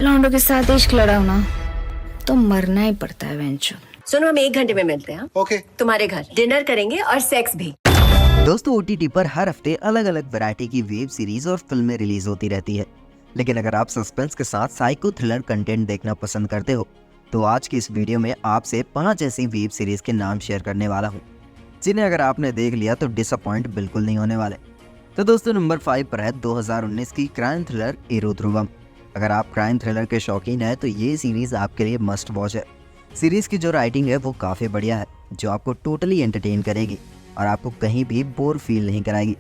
लौंडों के साथ इश्क लड़ाओ ना तो मरना ही पड़ता है वेंचो। सुनो, हम 1 घंटे में मिलते हैं। ओके। तुम्हारे घर डिनर करेंगे और सेक्स भी। दोस्तों, OTT पर हर हफ्ते अलग अलग वैरायटी की वेब सीरीज और फिल्में रिलीज होती रहती है। लेकिन अगर आप सस्पेंस के साथ साइको थ्रिलर कंटेंट देखना पसंद करते हो तो आज की इस वीडियो में आपसे 5 ऐसी वेब सीरीज के नाम शेयर करने वाला हूँ जिन्हें अगर आपने देख लिया तो डिसअपॉइंट बिल्कुल नहीं होने वाले। तो दोस्तों, नंबर 5 पर है 2019 की क्राइम थ्रिलर एरो ध्रुवम। अगर आप क्राइम थ्रिलर के शौकीन हैं तो ये सीरीज आपके लिए मस्ट वॉच है। सीरीज की जो राइटिंग है वो काफ़ी बढ़िया है, जो आपको टोटली एंटरटेन करेगी और आपको कहीं भी बोर फील नहीं कराएगी।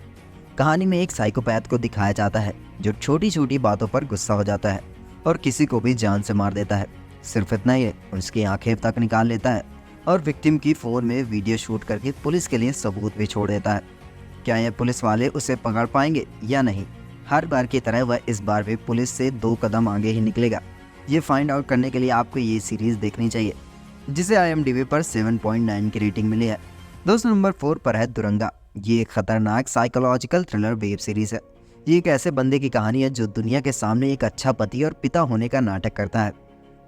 कहानी में एक साइकोपैथ को दिखाया जाता है जो छोटी छोटी बातों पर गुस्सा हो जाता है और किसी को भी जान से मार देता है। सिर्फ इतना ही है, उसकी आंखें तक निकाल लेता है और विक्टिम की फ़ोन में वीडियो शूट करके पुलिस के लिए सबूत भी छोड़ देता है। क्या ये पुलिस वाले उसे पकड़ पाएंगे या नहीं? हर बार की तरह वह इस बार भी पुलिस से 2 कदम आगे ही निकलेगा। ये फाइंड आउट करने के लिए आपको ये सीरीज़ देखनी चाहिए, जिसे IMDb पर 7.9 की रेटिंग मिली है। दोस्तों, नंबर 4 पर है दुरंगा। ये एक खतरनाक साइकोलॉजिकल थ्रिलर वेब सीरीज़ है। ये एक ऐसे बंदे की कहानी है जो दुनिया के सामने एक अच्छा पति और पिता होने का नाटक करता है,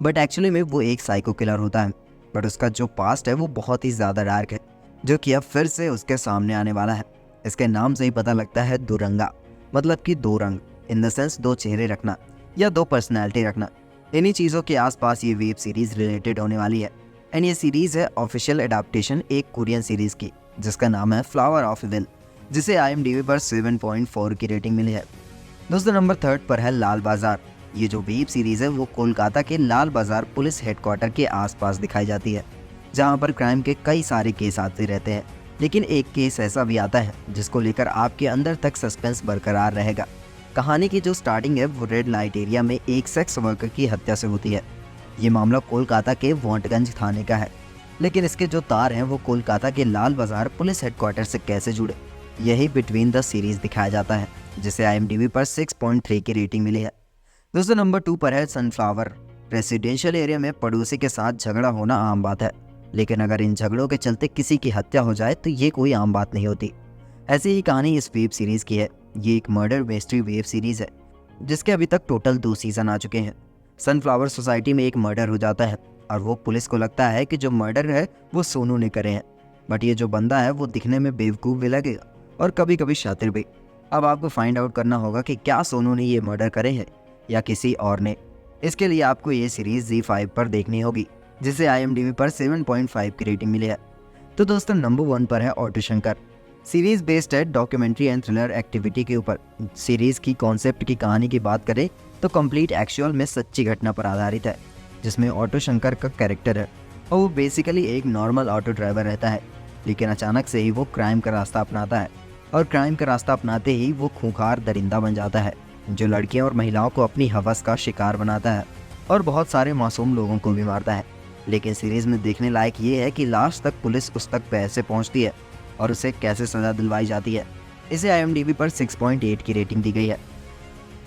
बट एक्चुअली में वो एक साइको किलर होता है। बट उसका जो पास्ट है वो बहुत ही ज़्यादा डार्क है, जो कि अब फिर से उसके सामने आने वाला है। इसके नाम से ही पता लगता है दुरंगा, मतलब कि 2 रंग, इन द सेंस 2 चेहरे रखना या 2 पर्सनैलिटी रखना। इन्हीं चीज़ों के आसपास ये वेब सीरीज़ रिलेटेड होने वाली है। एंड ये सीरीज़ है ऑफिशियल एडाप्टेशन एक कोरियन सीरीज़ की, जिसका नाम है फ्लावर ऑफ विल, जिसे IMDb पर 7.4 की रेटिंग मिली है। दोस्तों, नंबर 3 पर है लाल बाजार। ये जो वेब सीरीज़ है वो कोलकाता के लाल बाजार पुलिस हेडक्वार्टर के आसपास दिखाई जाती है, जहाँ पर क्राइम के कई सारे केस आते रहते हैं। लेकिन एक केस ऐसा भी आता है जिसको लेकर आपके अंदर तक सस्पेंस बरकरार रहेगा। कहानी की जो स्टार्टिंग है वो रेड लाइट एरिया में एक सेक्स वर्कर की हत्या से होती है। ये मामला कोलकाता के वांटगंज थाने का है, लेकिन इसके जो तार हैं वो कोलकाता के लाल बाजार पुलिस हेडक्वार्टर से कैसे जुड़े, यही बिटवीन द सीरीज दिखाया जाता है, जिसे IMDb पर 6.3 की रेटिंग मिली है। दोस्तों, नंबर 2 पर है सनफ्लावर। रेसिडेंशियल एरिया में पड़ोसी के साथ झगड़ा होना आम बात है, लेकिन अगर इन झगड़ों के चलते किसी की हत्या हो जाए तो ये कोई आम बात नहीं होती। ऐसी ही कहानी इस वेब सीरीज़ की है। ये एक मर्डर मिस्ट्री वेब सीरीज़ है जिसके अभी तक टोटल 2 सीज़न आ चुके हैं। सनफ्लावर सोसाइटी में एक मर्डर हो जाता है और वो पुलिस को लगता है कि जो मर्डर है वो सोनू ने करे हैं, बट ये जो बंदा है वो दिखने में बेवकूफ़ भी लगेगा और कभी कभी शातिर भी। अब आपको फाइंड आउट करना होगा कि क्या सोनू ने ये मर्डर करे हैं या किसी और ने। इसके लिए आपको ये सीरीज़ ZEE5 पर देखनी होगी, जिसे IMDb पर 7.5 की रेटिंग मिली है। तो दोस्तों, नंबर 1 पर है ऑटो शंकर। सीरीज़ बेस्ड है डॉक्यूमेंट्री एंड थ्रिलर एक्टिविटी के ऊपर। सीरीज़ की कॉन्सेप्ट की कहानी की बात करें तो कंप्लीट एक्चुअल में सच्ची घटना पर आधारित है, जिसमें ऑटो शंकर का कैरेक्टर है और वो बेसिकली एक नॉर्मल ऑटो ड्राइवर रहता है, लेकिन अचानक से ही वो क्राइम का रास्ता अपनाता है और क्राइम का रास्ता अपनाते ही वो खूंखार दरिंदा बन जाता है, जो लड़कियों और महिलाओं को अपनी हवस का शिकार बनाता है और बहुत सारे मासूम लोगों को भी मारता है। लेकिन सीरीज़ में देखने लायक ये है कि लास्ट तक पुलिस उस तक कैसे पहुंचती है और उसे कैसे सज़ा दिलवाई जाती है। इसे IMDb पर 6.8 की रेटिंग दी गई है।